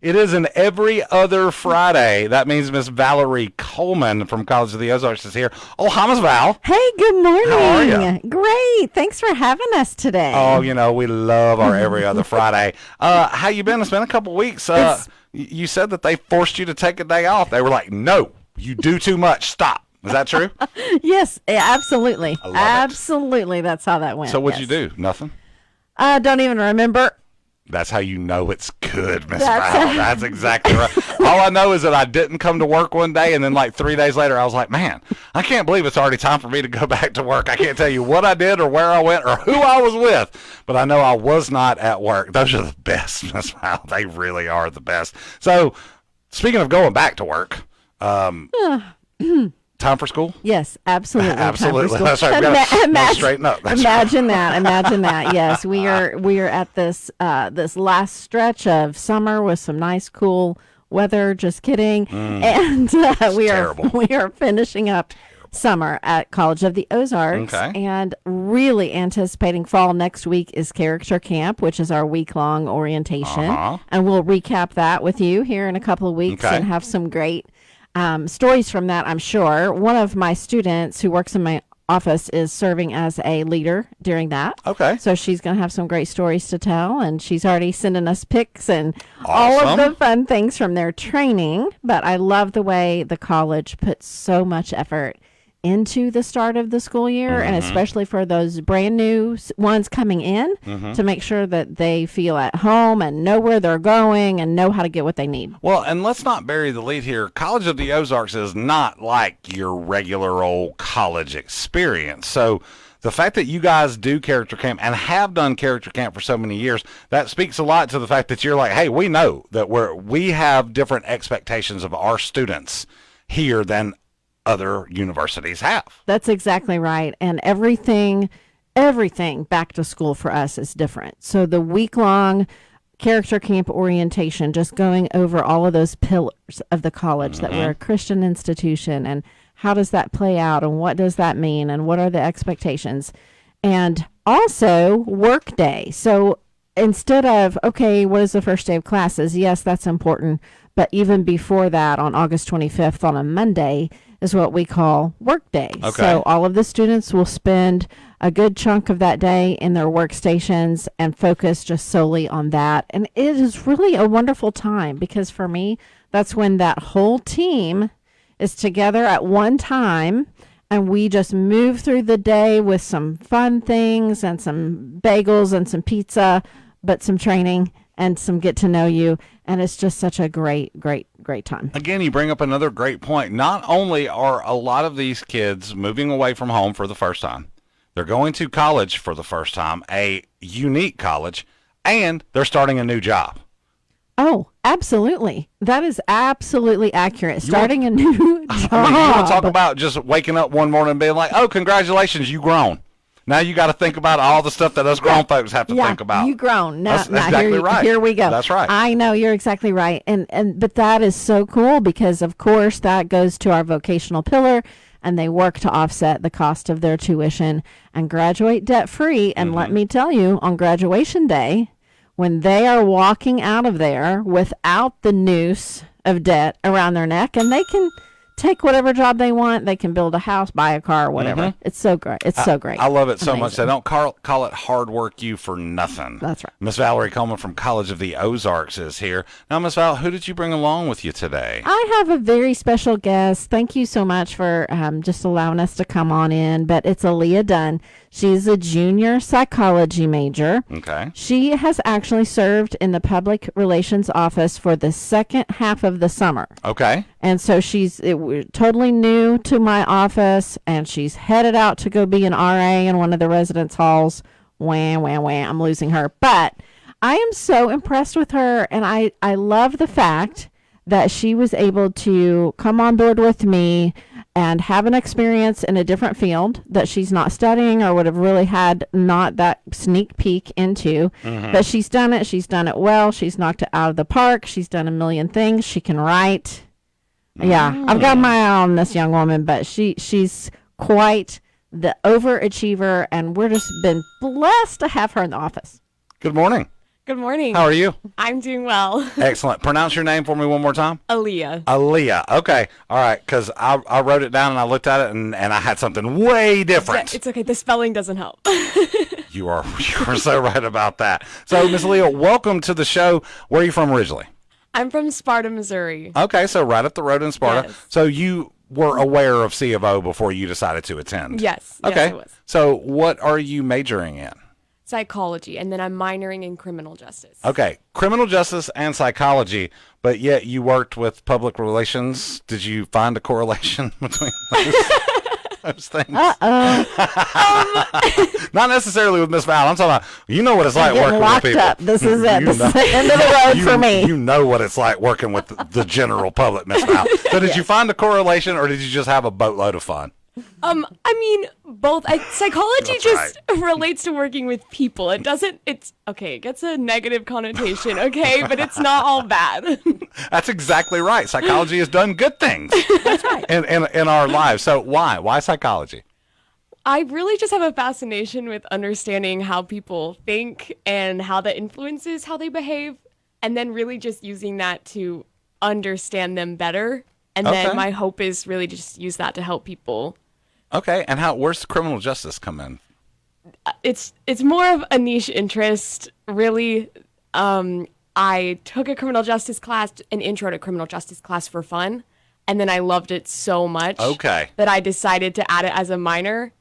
It is an every other Friday. That means Miss Valerie Coleman from College of the Ozarks is here. Oh, hi, Miss Val. Hey, good morning. How are you? Great. Thanks for having us today. Oh, we love our every other Friday. How you been? It's been a couple weeks. You said that they forced you to take a day off. They were like, no, you do too much. Stop. Is that true? Yes, absolutely. I love Absolutely. That's how that went. So what'd you do? Nothing? I don't even remember. That's how you know it's good, Miss Val. That's exactly right. All I know is that I didn't come to work one day, and then like 3 days later, I was like, man, I can't believe it's already time for me to go back to work. I can't tell you what I did or where I went or who I was with, but I know I was not at work. Those are the best, Miss Val. They really are the best. So speaking of going back to work, time for school? Yes, absolutely. Absolutely. That's right. We gotta straighten up. Imagine that. Yes, we are at this this last stretch of summer with some nice cool weather. Just kidding. And we are finishing up summer at College of the Ozarks, and really anticipating fall. Next week is character camp, which is our week-long orientation, and we'll recap that with you here in a couple of weeks and have some great stories from that, I'm sure. One of my students who works in my office is serving as a leader during that. Okay. So she's going to have some great stories to tell, and she's already sending us pics and all of the fun things from their training. But I love the way the college puts so much effort into the start of the school year, and especially for those brand new ones coming in, to make sure that they feel at home and know where they're going and know how to get what they need. Well, and let's not bury the lead here. College of the Ozarks is not like your regular old college experience. So the fact that you guys do character camp and have done character camp for so many years, that speaks a lot to the fact that you're like, hey, we know that we have different expectations of our students here than other universities have. That's exactly right. And everything back to school for us is different. So the week-long character camp orientation, just going over all of those pillars of the college, that we're a Christian institution, and how does that play out, and what does that mean, and what are the expectations, and also work day. So instead of, okay, what is the first day of classes? Yes, that's important. But even before that, on August 25th, on a Monday, is what we call work day. Okay. So all of the students will spend a good chunk of that day in their workstations and focus just solely on that. And it is really a wonderful time, because for me, that's when that whole team is together at one time, and we just move through the day with some fun things and some bagels and some pizza, but some training and some get to know you. And it's just such a great time. Again, you bring up another great point. Not only are a lot of these kids moving away from home for the first time, they're going to college for the first time, a unique college, and they're starting a new job. Oh, absolutely. That is absolutely accurate. Starting a new job. I mean, you want to talk about just waking up one morning and being like, oh, congratulations, you grown. Now you got to think about all the stuff that us grown folks have to think about. You grown. Now, that's exactly right. Here we go. That's right. I know, you're exactly right. But that is so cool, because of course that goes to our vocational pillar, and they work to offset the cost of their tuition and graduate debt free. And let me tell you, on graduation day, when they are walking out of there without the noose of debt around their neck, and they can take whatever job they want. They can build a house, buy a car, whatever. It's so great. It's so great. I love it so much. They don't call it hard work you for nothing. That's right. Miss Valerie Coleman from College of the Ozarks is here. Now, Miss Val, who did you bring along with you today? I have a very special guest. Thank you so much for just allowing us to come on in. But it's Aaliyah Dunn. She's a junior psychology major. Okay. She has actually served in the public relations office for the second half of the summer. Okay. And so she's totally new to my office, and she's headed out to go be an RA in one of the residence halls. Wah, wah, wah, I'm losing her. But I am so impressed with her, and I love the fact that she was able to come on board with me and have an experience in a different field that she's not studying or would have really had not that sneak peek into. But she's done it. She's done it well. She's knocked it out of the park. She's done a million things. She can write. Yeah, I've got my eye on this young woman, but she's quite the overachiever, and we're just been blessed to have her in the office. Good morning. Good morning. How are you? I'm doing well. Excellent. Pronounce your name for me one more time. Aaliyah. Aaliyah. Okay. All right. Because I wrote it down and I looked at it and I had something way different. It's okay. The spelling doesn't help. You are so right about that. So, Miss Aaliyah, welcome to the show. Where are you from originally? I'm from Sparta, Missouri. Okay. So right up the road in Sparta. Yes. So you were aware of C of O before you decided to attend? Yes. Okay. Yes, I was. So what are you majoring in? Psychology, and then I'm minoring in criminal justice. Okay, criminal justice and psychology, but yet you worked with public relations. Did you find a correlation between those things? Not necessarily with Miss Val. I'm talking about, you know what it's like working locked with people. up. This is it. You This know- is the end of the road for me. You know what it's like working with the general public, Miss Val. So did you find a correlation, or did you just have a boatload of fun? I mean, both. Psychology That's just relates to working with people. It doesn't. It's okay. It gets a negative connotation. Okay, but it's not all bad. That's exactly right. Psychology has done good things. That's right. In our lives. So why? Why psychology? I really just have a fascination with understanding how people think and how that influences how they behave, and then really just using that to understand them better. And Okay. then my hope is really just use that to help people. Okay, and where's criminal justice come in? It's more of a niche interest, really. I took a criminal justice class, an intro to criminal justice class for fun, and then I loved it so much Okay. that I decided to add it as a minor.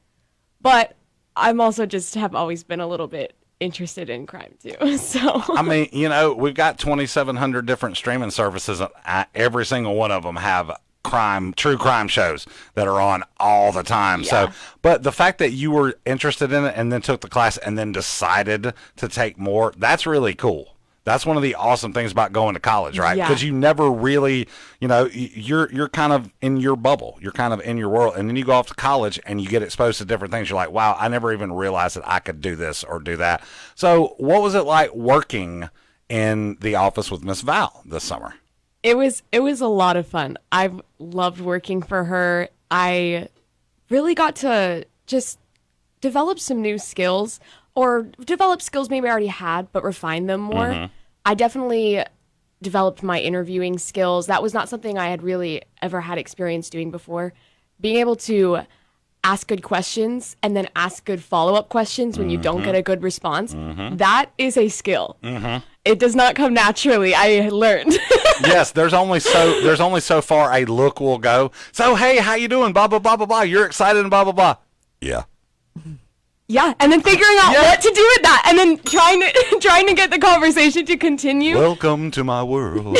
But I'm also just have always been a little bit interested in crime too. So I mean, we've got 2,700 different streaming services, and every single one of them have true crime shows that are on all the time. Yeah. So, but the fact that you were interested in it and then took the class and then decided to take more, that's really cool. That's one of the awesome things about going to college, right? Yeah. Because you never really, you're kind of in your bubble. You're kind of in your world. And then you go off to college and you get exposed to different things. You're like, wow, I never even realized that I could do this or do that. So what was it like working in the office with Miss Val this summer? it was a lot of fun. I've loved working for her. I really got to just develop some new skills, or develop skills maybe I already had, but refine them more. Mm-hmm. I definitely developed my interviewing skills. That was not something I had really ever had experience doing before. Being able to ask good questions and then ask good follow-up questions when you don't get a good response, that is a skill. It does not come naturally, I learned. Yes, there's only so far a look will go. So, hey, how you doing? Blah, blah, blah, blah, blah. You're excited and blah, blah, blah. Yeah. Yeah, and then figuring out what to do with that, and then trying to get the conversation to continue. Welcome to my world.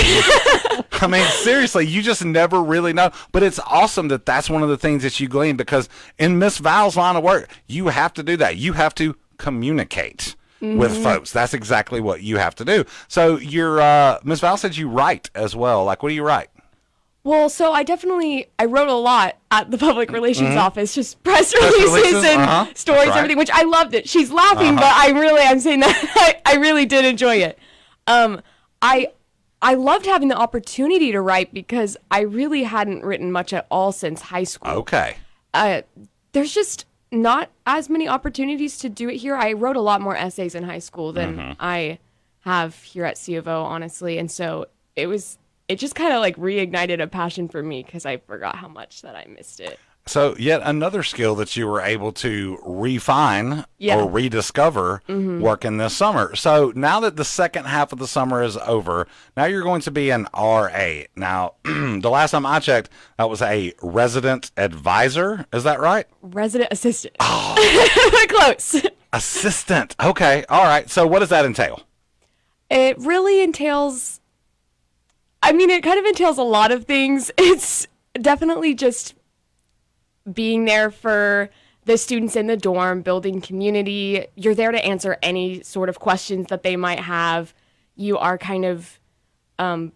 I mean, seriously, you just never really know. But it's awesome that that's one of the things that you glean, because in Miss Val's line of work, you have to do that. You have to communicate with folks. That's exactly what you have to do. So Miss Val said you write as well. Like, what do you write? Well, so I wrote a lot at the public relations office, just press releases and stories, right. everything, which I loved it. She's laughing, but I'm saying that I really did enjoy it. I loved having the opportunity to write, because I really hadn't written much at all since high school. Okay. There's just not as many opportunities to do it here. I wrote a lot more essays in high school than I have here at C of O, honestly. And so it just kind of like reignited a passion for me, because I forgot how much that I missed it. So yet another skill that you were able to refine Yeah. or rediscover working this summer. So now that the second half of the summer is over, now you're going to be an RA. Now, the last time I checked, that was a resident advisor. Is that right? Resident assistant. Oh. Close. Assistant. Okay. All right. So what does that entail? It really entails, it kind of entails a lot of things. It's definitely just being there for the students in the dorm, building community. You're there to answer any sort of questions that they might have. You are kind of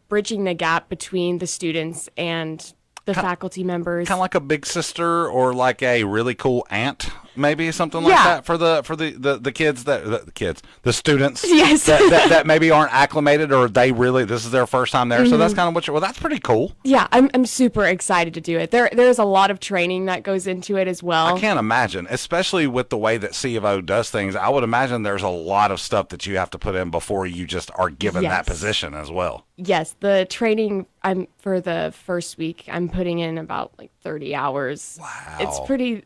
bridging the gap between the students and the faculty members. Kind of like a big sister or like a really cool aunt maybe something like that for the kids the students Yes. that maybe aren't acclimated, or this is their first time there. So that's kind of well, that's pretty cool. Yeah, I'm super excited to do it. There's a lot of training that goes into it as well. I can't imagine, especially with the way that C of O does things. I would imagine there's a lot of stuff that you have to put in before you just are given that position as well. Yes, the training for the first week, I'm putting in about like 30 hours. Wow.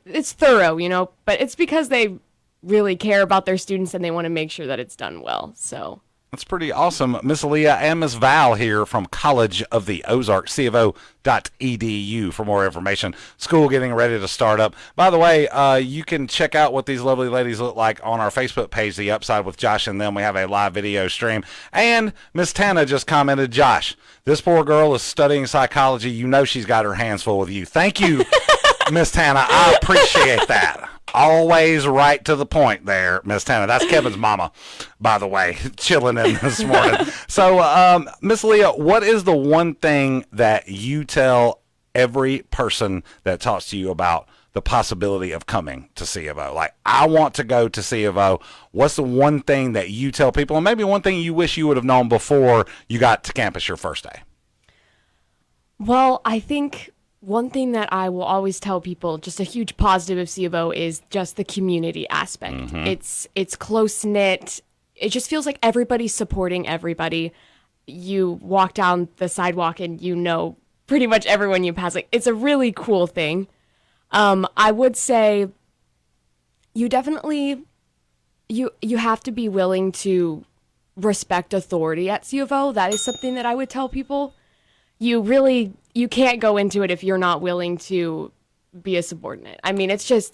It's thorough, but it's because they really care about their students and they want to make sure that it's done well. So that's pretty awesome. Miss Leah and Miss Val here from College of the Ozarks, CofO.edu for more information. School getting ready to start up. By the way, you can check out what these lovely ladies look like on our Facebook page, The Upside with Josh and them. We have a live video stream. And Miss Tana just commented, Josh, this poor girl is studying psychology. You know she's got her hands full with you. Thank you, Miss Tana. I appreciate that. Always right to the point there, Miss Tana. That's Kevin's mama, by the way, chilling in this morning. So, Miss Leah, what is the one thing that you tell every person that talks to you about the possibility of coming to C of O? Like, I want to go to C of O. What's the one thing that you tell people, and maybe one thing you wish you would have known before you got to campus your first day? Well, I think one thing that I will always tell people, just a huge positive of C of O, is just the community aspect. Mm-hmm. It's close knit. It just feels like everybody's supporting everybody. You walk down the sidewalk and you know pretty much everyone you pass. Like, it's a really cool thing. I would say you definitely you have to be willing to respect authority at C of O. That is something that I would tell people. You can't go into it if you're not willing to be a subordinate. I mean,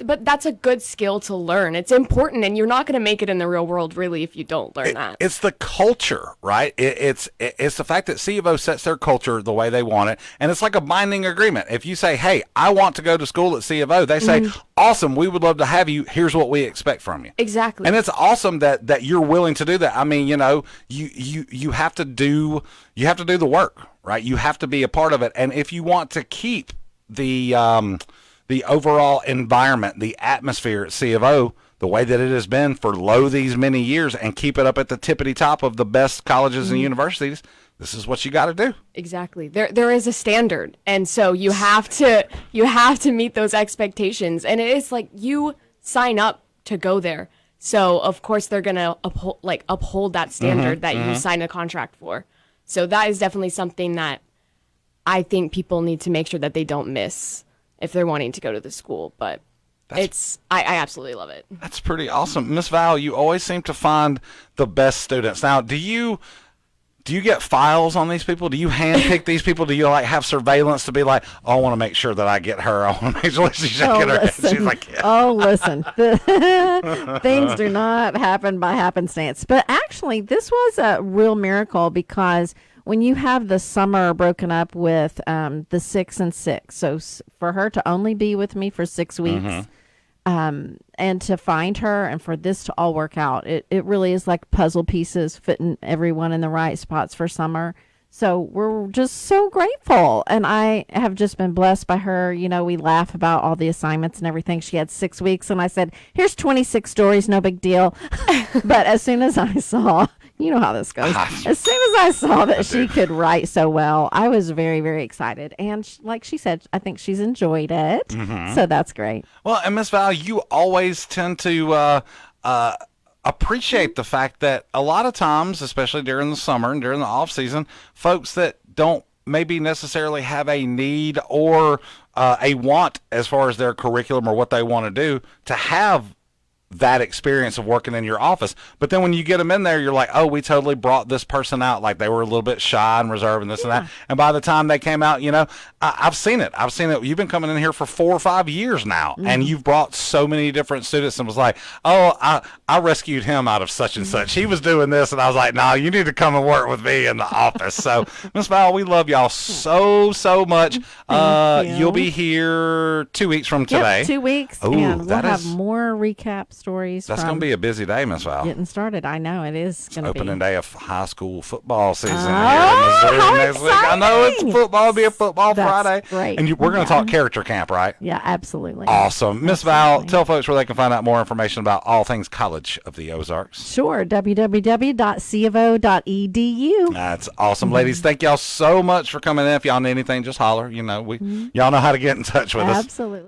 but that's a good skill to learn. It's important, and you're not going to make it in the real world, really, if you don't learn that. It's the culture, right? It's the fact that C of O sets their culture the way they want it, and it's like a binding agreement. If you say, hey, I want to go to school at C of O, they say, awesome, we would love to have you. Here's what we expect from you. Exactly. And it's awesome that you're willing to do that. I mean, you have to do the work, right? You have to be a part of it. And if you want to keep the overall environment, the atmosphere at C of O, the way that it has been for these many years, and keep it up at the tippity top of the best colleges and universities, this is what you got to do. Exactly. There is a standard, and so you have to meet those expectations. And it is like you sign up to go there, so of course they're gonna uphold that standard that you sign a contract for. So that is definitely something that I think people need to make sure that they don't miss if they're wanting to go to the school. But I absolutely love it. That's pretty awesome. Miss Val, you always seem to find the best students. Now, do you get files on these people? Do you handpick these people? Do you have surveillance to be like, oh, I want to make sure that I get her. I want to make sure she's shaking her head. She's like, yeah. Oh, listen. Things do not happen by happenstance. But actually, this was a real miracle, because when you have the summer broken up with the 6 and 6, so for her to only be with me for 6 weeks, and to find her and for this to all work out, it really is like puzzle pieces fitting everyone in the right spots for summer. So we're just so grateful. And I have just been blessed by her. We laugh about all the assignments and everything. She had 6 weeks, and I said, here's 26 stories, no big deal. But as soon as I saw, you know how this goes. As soon as I saw that she could write so well, I was very, very excited. And like she said, I think she's enjoyed it. So that's great. Well, and Miss Val, you always tend to appreciate the fact that a lot of times, especially during the summer and during the off season, folks that don't maybe necessarily have a need or a want as far as their curriculum or what they want to do, to have that experience of working in your office. But then when you get them in there, you're like, oh, we totally brought this person out. Like, they were a little bit shy and reserved and this and that. And by the time they came out, I've seen it. You've been coming in here for 4 or 5 years now, and you've brought so many different students, and was like, oh, I rescued him out of such and such. He was doing this, and I was like, no, you need to come and work with me in the office. So, Miss Val, we love y'all so much. You'll be here 2 weeks from today. Yep, 2 weeks. Ooh, and we'll have more recaps stories. That's from going to be a busy day, Miss Val. getting started. I know it is going to be. Opening day of high school football season here in how Missouri next week. I know it's exciting! football. It'll be a football That's Friday. great. And we're going to talk character camp, right? Yeah, absolutely. Awesome. Miss Val, tell folks where they can find out more information about all things College of the Ozarks. Sure. www.cofo.edu. That's awesome, ladies. Thank y'all so much for coming in. If y'all need anything, just holler. You know, y'all know how to get in touch with us. Absolutely.